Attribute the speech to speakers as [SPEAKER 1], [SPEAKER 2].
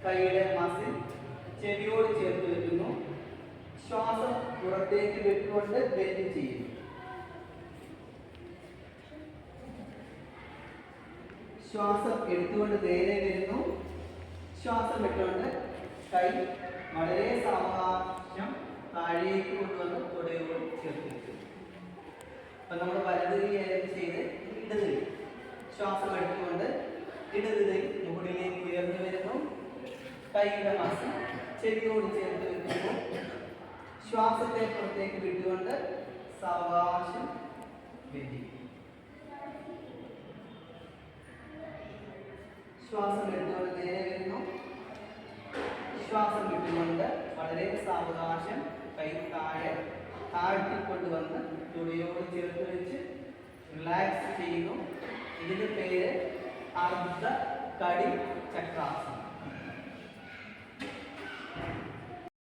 [SPEAKER 1] കൈയുടെ മസിൽ ചെവിയോട് ചേർത്ത് വെക്കുന്നു. ശ്വാസം പുറത്തേക്ക് വിട്ടുകൊണ്ട് ബെൻഡ് ചെയ്യുന്നു. ശ്വാസം എടുത്തുകൊണ്ട് നേരെ വരുന്നു. ശ്വാസം വിട്ടുകൊണ്ട് കൈ വളരെ സാവകാശം താഴേക്ക് കൊണ്ടുവന്ന് തുടയോട് ചേർത്ത് വെക്കുന്നു. അപ്പൊ നമ്മൾ വലത് കൈയായിട്ട് ചെയ്ത് ഇടത് കൈ ശ്വാസം എടുത്തുകൊണ്ട് ഇടത് കൈ മുകളിലേക്ക് ഉയർന്നു വരുന്നു. കൈയുടെ മസിൽ ചെവിയോട് ചേർത്ത് വെക്കുന്നു. ശ്വാസത്തെ പുറത്തേക്ക് വിട്ടുകൊണ്ട് സാവകാശം ബന്ധിക്കും. ശ്വാസം എടുത്തുകൊണ്ട് നേരെ വരുന്നു. ശ്വാസം വിട്ടുകൊണ്ട് വളരെ സാവകാശം കൈ താഴെ താഴ്ത്തിക്കൊണ്ടുവന്ന് തുടിയോട് ചേർത്ത് വെച്ച് റിലാക്സ് ചെയ്യുന്നു. ഇതിന്റെ പേര് അർദ്ധ കടി ചക്രാസനം.